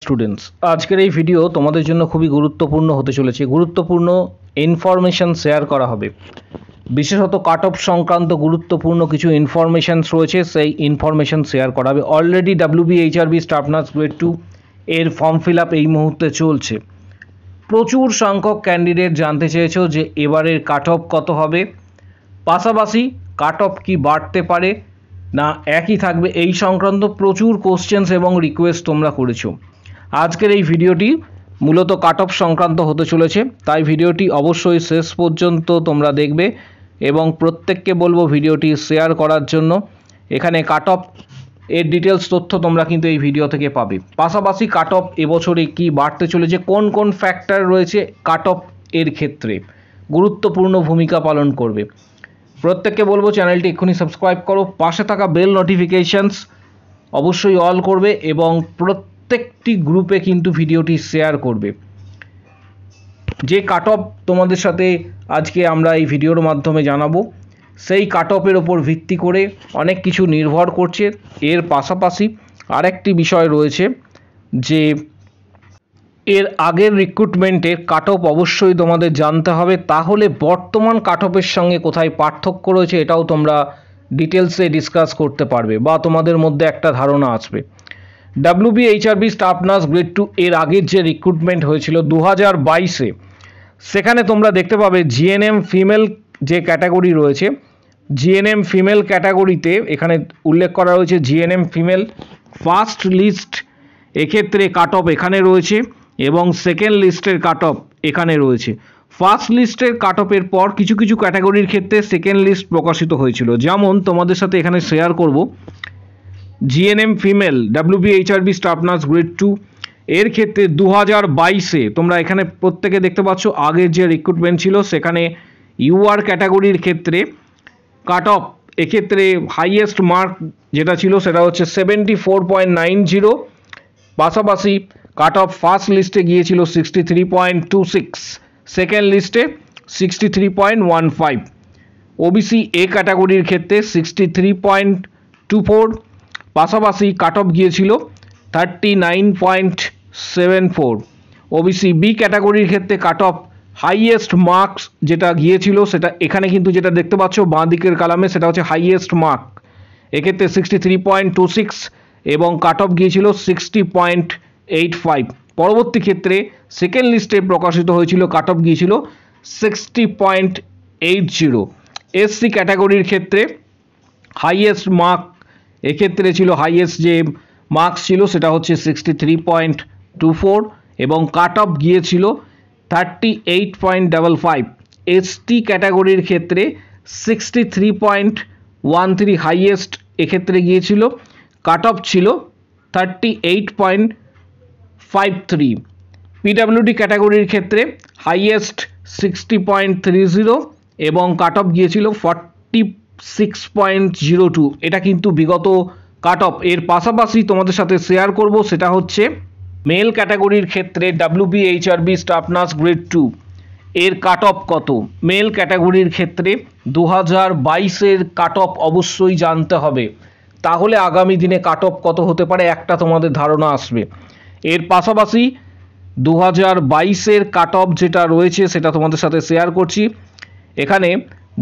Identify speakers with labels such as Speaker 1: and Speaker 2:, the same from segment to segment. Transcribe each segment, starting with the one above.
Speaker 1: Students, আজকের এই video তোমাদের জন্য খুবই গুরুত্বপূর্ণ হতে চলেছে। গুরুত্বপূর্ণ ইনফরমেশন শেয়ার করা হবে, বিশেষত কাট অফ সংক্রান্ত গুরুত্বপূর্ণ কিছু ইনফরমেশনস রয়েছে, সেই ইনফরমেশন শেয়ার করা হবে। Already WBHRB staff nurse grade 2 এর ফর্ম ফিল আপ এই মুহূর্তে চলছে। প্রচুর সংখ্যক ক্যান্ডিডেট জানতে চেয়েছো যে এবারের কাট অফ কত হবে, পাশাপাশি কাট অফ কি বাড়তে পারে না একই থাকবে, এই সংক্রান্ত প্রচুর কোশ্চেন্স এবং রিকোয়েস্ট তোমরা করেছো। আজকের এই ভিডিওটি মূলত কাট অফ সংক্রান্ত হতে চলেছে, তাই ভিডিওটি অবশ্যই শেষ পর্যন্ত তোমরা দেখবে এবং প্রত্যেককে বলবো ভিডিওটি শেয়ার করার জন্য। এখানে কাট অফ এর ডিটেলস তথ্য তোমরা কিন্তু এই ভিডিও থেকে পাবে। পাশাপাশি কাট অফ এবছরে কি বাড়তে চলেছে, কোন কোন ফ্যাক্টর রয়েছে কাট অফ এর ক্ষেত্রে গুরুত্বপূর্ণ ভূমিকা পালন করবে। প্রত্যেককে বলবো চ্যানেলটি এক্ষুনি সাবস্ক্রাইব করো, পাশে থাকা বেল নোটিফিকেশানস অবশ্যই অল করবে এবং প্রত্যেকটি গ্রুপে কিন্তু ভিডিওটি শেয়ার করবে। যে কাট অফ তোমাদের সাথে আজকে আমরা এই ভিডিওর মাধ্যমে জানাবো, সেই কাট অফের ওপর ভিত্তি করে অনেক কিছু নির্ভর করছে। এর পাশাপাশি আরেকটি বিষয় রয়েছে যে এর আগের রিক্রুটমেন্টের কাট অফ অবশ্যই তোমাদের জানতে হবে, তাহলে বর্তমান কাট অফের সঙ্গে কোথায় পার্থক্য রয়েছে এটাও তোমরা ডিটেলসে ডিসকাস করতে পারবে বা তোমাদের মধ্যে একটা ধারণা আসবে। WBHRB স্টাফ নার্স গ্রেড 2 এর আগের যে রিক্রুটমেন্ট হয়েছিল 2022-এ, সেখানে তোমরা দেখতে পাবে GNM ফিমেল যে ক্যাটাগরি রয়েছে, GNM ফিমেল ক্যাটাগরিতে এখানে উল্লেখ করা রয়েছে GNM ফিমেল ফার্স্ট লিস্ট, এক্ষেত্রে কাট অফ এখানে রয়েছে এবং সেকেন্ড লিস্টের কাট অফ এখানে রয়েছে। ফার্স্ট লিস্টের কাট অফের পর কিছু কিছু ক্যাটাগরির ক্ষেত্রে সেকেন্ড লিস্ট প্রকাশিত হয়েছিল, যেমন তোমাদের সাথে এখানে শেয়ার করব GNM female WBHRB staff nurse grade 2 এর ক্ষেত্রে 2022-এ তোমরা এখানে প্রত্যেকে দেখতে পাচ্ছ আগের যে রিক্রুটমেন্ট ছিল সেখানে UR ক্যাটাগরির ক্ষেত্রে কাট অফ এক্ষেত্রে হাইয়েস্ট মার্ক যেটা ছিল সেটা হচ্ছে 74.90, পাশাপাশি কাট অফ ফার্স্ট লিস্টে গিয়েছিল 63.26, সেকেন্ড লিস্টে 63.15, OBC এ ক্যাটাগরির ক্ষেত্রে 63.24, পাশাপাশি কাট অফ গিয়েছিল 39.74। OBC বি ক্যাটাগরির ক্ষেত্রে কাট অফ হাইয়েস্ট মার্কস যেটা গিয়েছিল সেটা এখানে কিন্তু যেটা দেখতে পাচ্ছ বাঁ দিকের কলামে সেটা হচ্ছে হাইয়েস্ট মার্ক, এক্ষেত্রে 63.26 এবং কাট অফ গিয়েছিল 60.85। পরবর্তী ক্ষেত্রে সেকেন্ড লিস্টে প্রকাশিত হয়েছিল কাট অফ গিয়েছিল 60.80। SC ক্যাটাগরির ক্ষেত্রে হাইয়েস্ট মার্ক এক্ষেত্রে ছিল হাইয়েস্ট যে মার্কস ছিল সেটা হচ্ছে 63.24 এবং কাট অফ গিয়েছিল 38.55। ST ক্যাটাগরির ক্ষেত্রে 63.13 হাইয়েস্ট এক্ষেত্রে গিয়েছিল, কাট অফ ছিল 38.53। PWD ক্যাটাগরির ক্ষেত্রে হাইয়েস্ট 60.30 এবং কাট অফ গিয়েছিল 46.02। এটা কিন্তু বিগত কাট অফ। এর পাশাপাশি তোমাদের সাথে শেয়ার করব সেটা হচ্ছে মেল ক্যাটাগরির ক্ষেত্রে WBHRB স্টাফ নার্স গ্রেড 2 এর কাট অফ কত। মেল ক্যাটাগরির ক্ষেত্রে 2022-এর কাট অফ অবশ্যই জানতে হবে, তাহলে আগামী দিনে কাট অফ কত হতে পারে একটা তোমাদের ধারণা আসবে। এর পাশাপাশি 2022-এর কাট অফ যেটা রয়েছে সেটা তোমাদের সাথে শেয়ার করছি। এখানে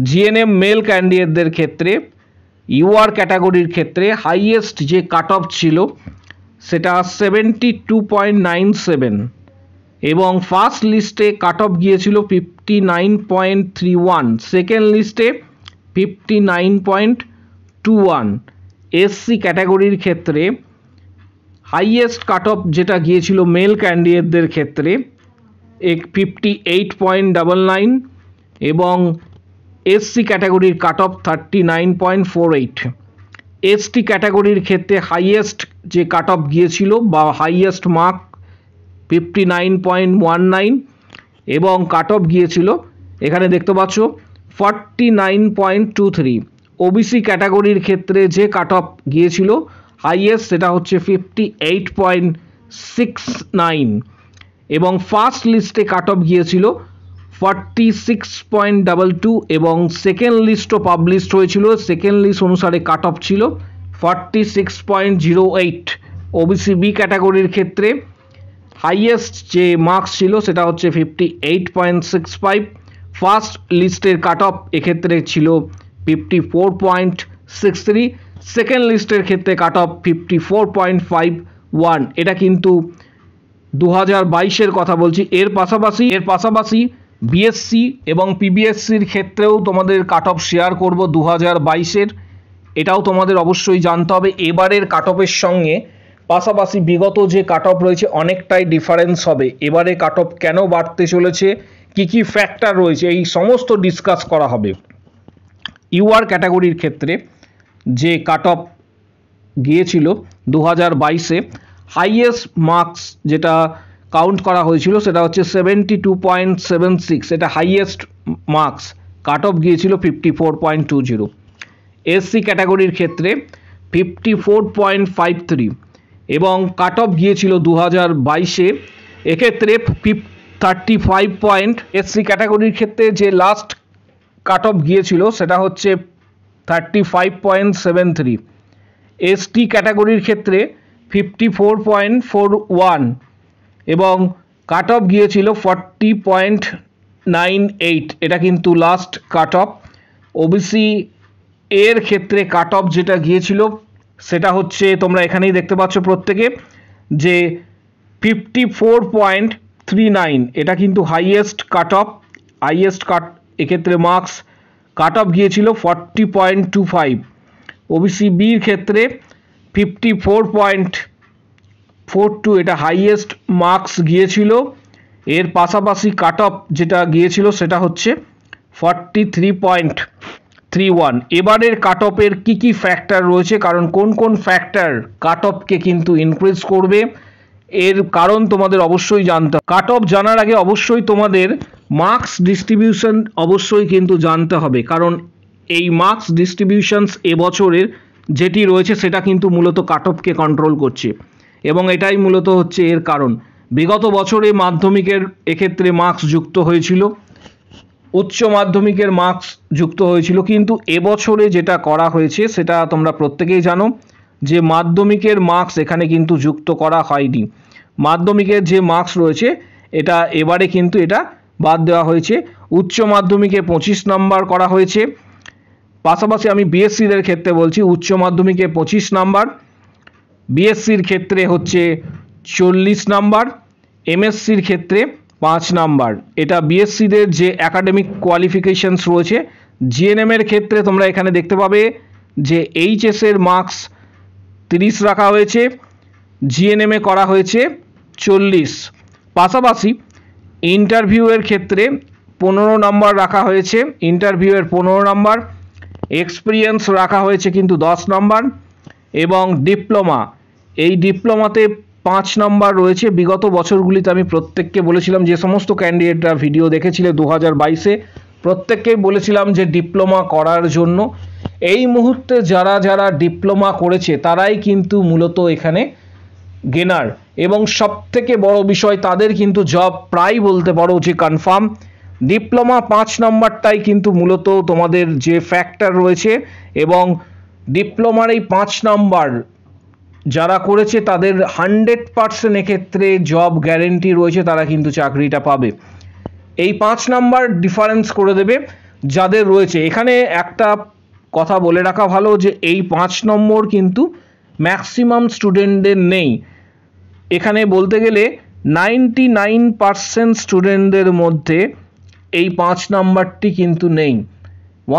Speaker 1: GNM মেল ক্যান্ডিডেটদের ক্ষেত্রে UR ক্যাটাগরির ক্ষেত্রে হাইয়েস্ট যে কাট অফ ছিল সেটা 72.97 এবং ফার্স্ট লিস্টে কাট অফ গিয়েছিল 59.31, সেকেন্ড লিস্টে 59.21। SC ক্যাটাগরির ক্ষেত্রে হাইয়েস্ট কাট অফ যেটা গিয়েছিল মেল ক্যান্ডিডেটদের ক্ষেত্রে 58.99 এবং SC ক্যাটাগরির কাট অফ 39.48। ST ক্যাটাগরির ক্ষেত্রে হাইয়েস্ট যে কাট অফ গিয়েছিল বা হাইয়েস্ট মার্ক 59.19 এবং কাট অফ গিয়েছিল এখানে দেখতে পাচ্ছ 49.23। OBC ক্যাটাগরির ক্ষেত্রে যে কাট অফ গিয়েছিল হাইয়েস্ট সেটা হচ্ছে 58.69 এবং ফার্স্ট লিস্টে কাট অফ গিয়েছিল 46.22 এবং সেকেন্ড লিস্টও পাবলিশড হয়েছিল, সেকেন্ড লিস্ট অনুসারে কাট অফ ছিল 46.08। OBC বি ক্যাটাগরির ক্ষেত্রে হাইয়েস্ট যে মার্কস ছিল সেটা হচ্ছে 58.65। ফার্স্ট লিস্টের কাট অফ এক্ষেত্রে ছিল 54.63, সেকেন্ড লিস্টের ক্ষেত্রে কাট অফ 54.51। এটা কিন্তু 2022-এর কথা বলছি। এর পাশাপাশি বিএসসি এবং পিবিএসসির ক্ষেত্রেও তোমাদের কাট অফ শেয়ার করব 2022-এর, এটাও তোমাদের অবশ্যই জানতে হবে। এবারের কাট অফের সঙ্গে পাশাপাশি বিগত যে কাট অফ রয়েছে অনেকটাই ডিফারেন্স হবে। এবারে কাট অফ কেন বাড়তে চলেছে, কি কি ফ্যাক্টর রয়েছে, এই সমস্ত ডিসকাস করা হবে। ইউআর ক্যাটাগরির ক্ষেত্রে যে কাট অফ গিয়েছিল 2022-এ, হাইয়েস্ট মার্কস যেটা কাউন্ট করা হয়েছিল সেটা হচ্ছে 72.76, এটা হাইয়েস্ট মার্কস, কাট অফ গিয়েছিল 54.20। এসসি ক্যাটাগরির ক্ষেত্রে 54.53 এবং কাট অফ গিয়েছিল 2022-এ এক্ষেত্রে 35 এসসি ক্যাটাগরির ক্ষেত্রে যে লাস্ট কাট অফ গিয়েছিল সেটা হচ্ছে 35.73। এসটি ক্যাটাগরির ক্ষেত্রে 54.41 এবং কাট অফ গিয়েছিল 40.98, এটা কিন্তু লাস্ট কাট অফ। ওবিসি এর ক্ষেত্রে কাট অফ যেটা গিয়েছিল সেটা হচ্ছে তোমরা এখানেই দেখতে পাচ্ছ প্রত্যেকে যে 54.39, এটা কিন্তু হাইয়েস্ট কাট অফ। এক্ষেত্রে মার্কস কাট অফ গিয়েছিল 40.25। ওবিসি বির ক্ষেত্রে 54.42, এটা হাইয়েস্ট মার্কস গিয়েছিল। এর পাশাপাশি কাট অফ যেটা গিয়েছিল সেটা হচ্ছে 43.31। এবারের কাট অফের কী কী ফ্যাক্টর রয়েছে, কারণ কোন কোন ফ্যাক্টর কাট অফকে কিন্তু ইনক্রিজ করবে, এর কারণ তোমাদের অবশ্যই জানতে হবে। কাট অফ জানার আগে অবশ্যই তোমাদের মার্কস ডিস্ট্রিবিউশন অবশ্যই কিন্তু জানতে হবে, কারণ এই মার্কস ডিস্ট্রিবিউশনস এবছরের যেটি রয়েছে সেটা কিন্তু মূলত কাট অফকে কন্ট্রোল করছে এবং এটাই মূলত হচ্ছে এর কারণ। বিগত বছরে মাধ্যমিকের এক্ষেত্রে মার্কস যুক্ত হয়েছিল, উচ্চ মাধ্যমিকের মার্কস যুক্ত হয়েছিল, কিন্তু এবছরে যেটা করা হয়েছে সেটা তোমরা প্রত্যেকেই জানো যে মাধ্যমিকের মার্কস এখানে কিন্তু যুক্ত করা হয়নি। মাধ্যমিকের যে মার্কস রয়েছে এটা এবারে কিন্তু এটা বাদ দেওয়া হয়েছে। উচ্চ মাধ্যমিকে 25 নাম্বার করা হয়েছে। পাশাপাশি আমি বিএসসিদের ক্ষেত্রে বলছি, উচ্চ মাধ্যমিকে 25 নাম্বার, বিএসসির ক্ষেত্রে হচ্ছে 40 নাম্বার, এমএসসির ক্ষেত্রে 5 নাম্বার। এটা বিএসসিদের যে একাডেমিক কোয়ালিফিকেশনস রয়েছে। জিএনএমের ক্ষেত্রে তোমরা এখানে দেখতে পাবে যে এইচএসের মার্কস 30 রাখা হয়েছে, জিএনএমে করা হয়েছে 40। পাশাপাশি ইন্টারভিউয়ের ক্ষেত্রে 15 নাম্বার রাখা হয়েছে, ইন্টারভিউয়ের 15 নাম্বার, এক্সপিরিয়েন্স রাখা হয়েছে কিন্তু 10 নাম্বার, এবং ডিপ্লোমা, এই ডিপ্লোমাতে 5 নাম্বার রয়েছে। বিগত বছরগুলিতে আমি প্রত্যেককে বলেছিলাম, যে সমস্ত ক্যান্ডিডেটরা ভিডিও দেখেছিলে 2022-এ, প্রত্যেককেই বলেছিলাম যে ডিপ্লোমা করার জন্য। এই মুহূর্তে যারা যারা ডিপ্লোমা করেছে তারাই কিন্তু মূলত এখানে গেনার, এবং সবথেকে বড় বিষয় তাদের কিন্তু জব প্রায় বলতে পারো যে কনফার্ম। ডিপ্লোমা 5 নাম্বারটাই কিন্তু মূলত তোমাদের যে ফ্যাক্টর রয়েছে, এবং ডিপ্লোমার এই 5 নাম্বার যারা করেছে তাদের 100% এক্ষেত্রে জব গ্যারেন্টি রয়েছে, তারা কিন্তু চাকরিটা পাবে। এই 5 নাম্বার ডিফারেন্স করে দেবে যাদের রয়েছে। এখানে একটা কথা বলে রাখা ভালো যে এই 5 নম্বর কিন্তু ম্যাক্সিমাম স্টুডেন্টদের নেই। এখানে বলতে গেলে 99% স্টুডেন্টদের মধ্যে এই 5 নাম্বারটি কিন্তু নেই।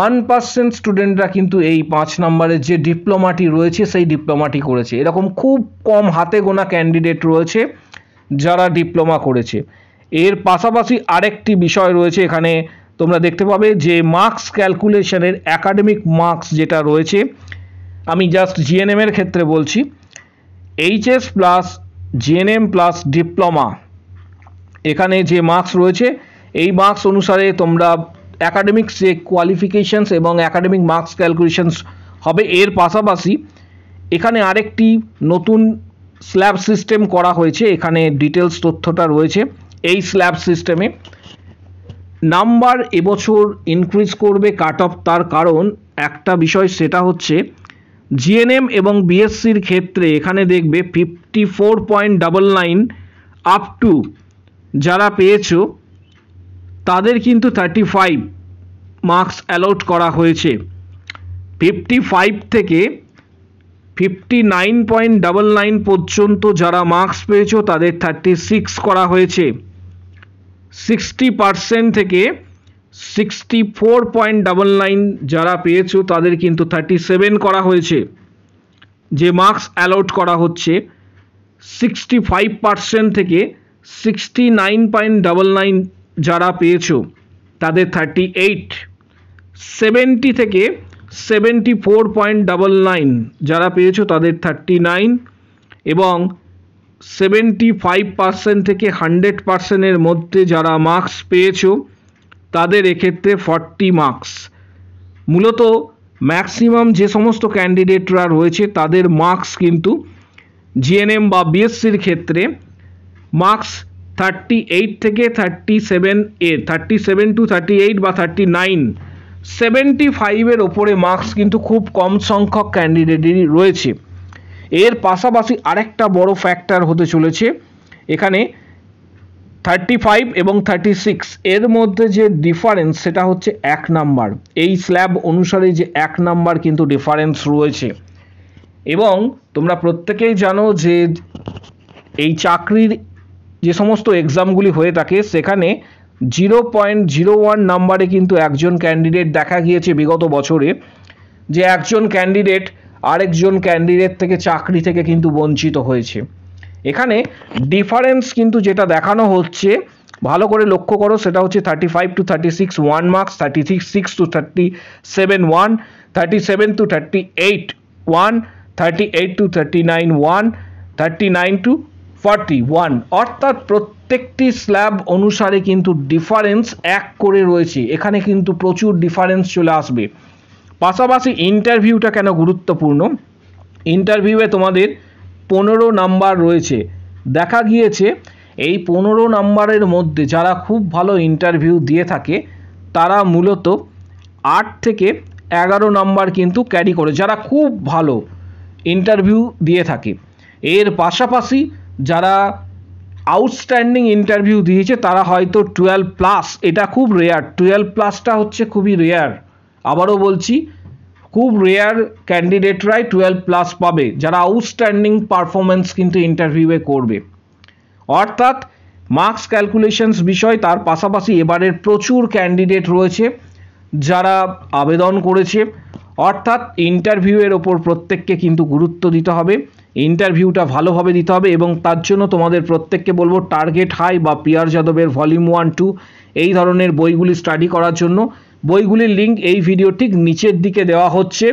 Speaker 1: 1% স্টুডেন্টরা কিন্তু এই 5 নাম্বারের যে ডিপ্লোমাটি রয়েছে সেই ডিপ্লোমাটি করেছে। এরকম খুব কম হাতে গোনা ক্যান্ডিডেট রয়েছে যারা ডিপ্লোমা করেছে। এর পাশাপাশি আরেকটি বিষয় রয়েছে, এখানে তোমরা দেখতে পাবে যে মার্কস ক্যালকুলেশনের একাডেমিক মার্কস যেটা রয়েছে, আমি জাস্ট জিএনএমের ক্ষেত্রে বলছি, HS plus GNM plus diploma, এখানে যে মার্কস রয়েছে এই মার্কস অনুসারে তোমরা একাডেমিক্স যে কোয়ালিফিকেশনস এবং একাডেমিক মার্কস ক্যালকুলেশনস হবে। এর পাশাপাশি এখানে আরেকটি নতুন স্ল্যাব সিস্টেম করা হয়েছে, এখানে ডিটেলস তথ্যটা রয়েছে। এই স্ল্যাব সিস্টেমে নাম্বার এবছর ইনক্রিজ করবে কাট অফ, তার কারণ একটা বিষয় সেটা হচ্ছে জিএনএম এবং বিএসসির ক্ষেত্রে এখানে দেখবে 54.99 আপ টু যারা পেয়েছো তাদের কিন্তু 35 মার্কস অ্যালট করা হয়েছে। 55 থেকে 59.99 পর্যন্ত যারা মার্কস পেয়েছো তাদের 36 করা হয়েছে। 60% থেকে 64.99 যারা পেয়েছো তাদের কিন্তু 37 করা হয়েছে। যে মার্কস অ্যালট করা হচ্ছে 65% থেকে 69.99 যারা পেয়েছো তাদের 38, 70 থেকে 74.99 যারা পেয়েছো তাদের 39 এবং 75% থেকে 100%-এর মধ্যে যারা মার্কস পেয়েছো তাদের এক্ষেত্রে 40 মার্কস। মূলত ম্যাক্সিমাম যে সমস্ত ক্যান্ডিডেটরা রয়েছে তাদের মার্কস কিন্তু জিএনএম বা বিএসসির ক্ষেত্রে মার্কস 38 থেকে 37 টু 38 বা 39, 75-এর ওপরে মার্কস কিন্তু খুব কম সংখ্যক ক্যান্ডিডেটই রয়েছে। এর পাশাপাশি আরেকটা বড় ফ্যাক্টর হতে চলেছে এখানে 35 এবং 36 এর মধ্যে যে ডিফারেন্স সেটা হচ্ছে 1 নাম্বার। এই স্ল্যাব অনুসারে যে 1 নাম্বার কিন্তু ডিফারেন্স রয়েছে এবং তোমরা প্রত্যেকেই জানো যে এই চাকরির যে সমস্ত এক্সামগুলি হয়ে থাকে সেখানে 0.01 নাম্বারে কিন্তু একজন ক্যান্ডিডেট দেখা গিয়েছে বিগত বছরে যে একজন ক্যান্ডিডেট আরেকজন ক্যান্ডিডেট থেকে চাকরি থেকে কিন্তু বঞ্চিত হয়েছে। এখানে ডিফারেন্স কিন্তু যেটা দেখানো হচ্ছে ভালো করে লক্ষ্য করো সেটা হচ্ছে 35 to 36 1 marks, 36 to 37 1, 37 to 38 1, 38 to 39 1, 39 to 41, অর্থাৎ প্রত্যেকটি স্ল্যাব অনুসারে কিন্তু ডিফারেন্স 1 করে রয়েছে। এখানে কিন্তু প্রচুর ডিফারেন্স চলে আসবে। পাশাপাশি ইন্টারভিউটা কেন গুরুত্বপূর্ণ, ইন্টারভিউয়ে তোমাদের 15 নাম্বার রয়েছে। দেখা গিয়েছে এই 15 নাম্বারের মধ্যে যারা খুব ভালো ইন্টারভিউ দিয়ে থাকে তারা মূলত 8 থেকে 11 নাম্বার কিন্তু ক্যারি করে, যারা খুব ভালো ইন্টারভিউ দিয়ে থাকে। এর পাশাপাশি যারা আউটস্ট্যান্ডিং ইন্টারভিউ দিয়েছে তারা হয়তো 12+, এটা খুব রেয়ার, 12+টা হচ্ছে খুবই রেয়ার। আবারও বলছি খুব রেয়ার ক্যান্ডিডেটরাই 12+ পাবে যারা আউটস্ট্যান্ডিং পারফরমেন্স কিন্তু ইন্টারভিউয়ে করবে। অর্থাৎ মার্কস ক্যালকুলেশনস বিষয়, তার পাশাপাশি এবারের প্রচুর ক্যান্ডিডেট রয়েছে যারা আবেদন করেছে। অর্থাৎ ইন্টারভিউয়ের ওপর প্রত্যেককে কিন্তু গুরুত্ব দিতে হবে, ইন্টারভিউটা ভালোভাবে দিতে হবে এবং তার জন্য তোমাদের প্রত্যেককে বলবো টার্গেট হাই বা পিয়ার যাদবের ভলিউম 1-2 এই ধরনের বইগুলি স্টাডি করার জন্য। বইগুলির লিঙ্ক এই ভিডিও ঠিক নিচের দিকে দেওয়া হচ্ছে,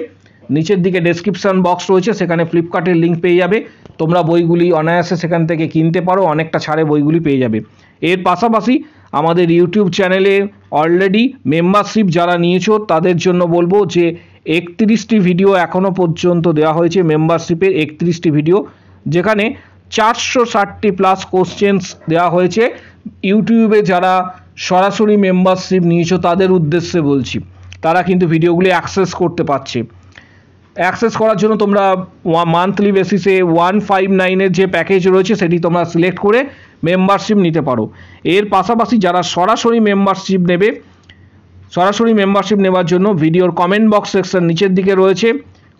Speaker 1: নিচের দিকে ডেসক্রিপশন বক্স রয়েছে, সেখানে ফ্লিপকার্টের লিঙ্ক পেয়ে যাবে। তোমরা বইগুলি অনায়াসে সেখান থেকে কিনতে পারো, অনেকটা ছাড়ে বইগুলি পেয়ে যাবে। এর পাশাপাশি আমাদের ইউটিউব চ্যানেলে অলরেডি মেম্বারশিপ যারা নিয়েছো তাদের জন্য বলবো যে 31টি ভিডিও এখনও পর্যন্ত দেওয়া হয়েছে মেম্বারশিপের, 31টি ভিডিও যেখানে 460টি প্লাস কোশ্চেন্স দেওয়া হয়েছে। ইউটিউবে যারা সরাসরি মেম্বারশিপ নিয়েছো তাদের উদ্দেশ্যে বলছি, তারা কিন্তু ভিডিওগুলি অ্যাক্সেস করতে পারছে। অ্যাক্সেস করার জন্য তোমরা মান্থলি বেসিসে 159-এর যে প্যাকেজ রয়েছে সেটি তোমরা সিলেক্ট করে মেম্বারশিপ নিতে পারো। এর পাশাপাশি যারা সরাসরি মেম্বারশিপ নেবে, সরাসরি মেম্বারশিপ নেওয়ার জন্য ভিডিওর কমেন্ট বক্স সেকশন নিচের দিকে রয়েছে।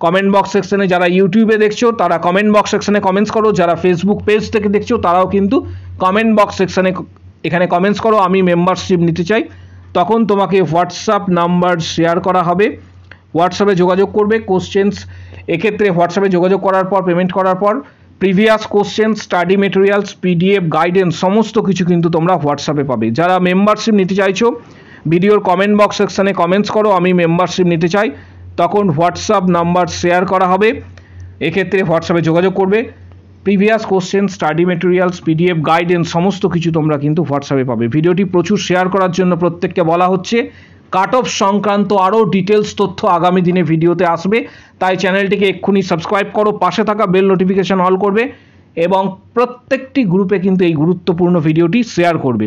Speaker 1: কমেন্ট বক্স সেকশনে যারা ইউটিউবে দেখছো তারা কমেন্ট বক্স সেকশনে কমেন্টস করো, যারা ফেসবুক পেজ থেকে দেখছো তারাও কিন্তু কমেন্ট বক্স সেকশনে এখানে কমেন্টস করো আমি মেম্বারশিপ নিতে চাই। তখন তোমাকে হোয়াটসঅ্যাপ নাম্বার শেয়ার করা হবে, হোয়াটসঅ্যাপে যোগাযোগ করবে। কোশ্চেন্স এক্ষেত্রে হোয়াটসঅ্যাপে যোগাযোগ করার পর পেমেন্ট করার পর previous question, study materials, PDF, guidance সমস্ত কিছু কিন্তু তোমরা হোয়াটসঅ্যাপে পাবে। যারা মেম্বারশিপ নিতে চাইছো ভিডিওর কমেন্ট বক্স সেকশনে কমেন্টস করো আমি মেম্বারশিপ নিতে চাই, তখন হোয়াটসঅ্যাপ নাম্বার শেয়ার করা হবে। এক্ষেত্রে হোয়াটসঅ্যাপে যোগাযোগ করবে। Previous question, study materials, PDF, guidance সমস্ত কিছু তোমরা কিন্তু হোয়াটসঅ্যাপে পাবে। ভিডিওটি প্রচুর শেয়ার করার জন্য প্রত্যেককে বলা হচ্ছে। কাট অফ সংক্রান্ত আরও ডিটেলস তথ্য আগামী দিনে ভিডিওতে আসবে, তাই চ্যানেলটিকে এক্ষুনি সাবস্ক্রাইব করো, পাশে থাকা বেল নোটিফিকেশন অল করবে এবং প্রত্যেকটি গ্রুপে কিন্তু এই গুরুত্বপূর্ণ ভিডিওটি শেয়ার করবে।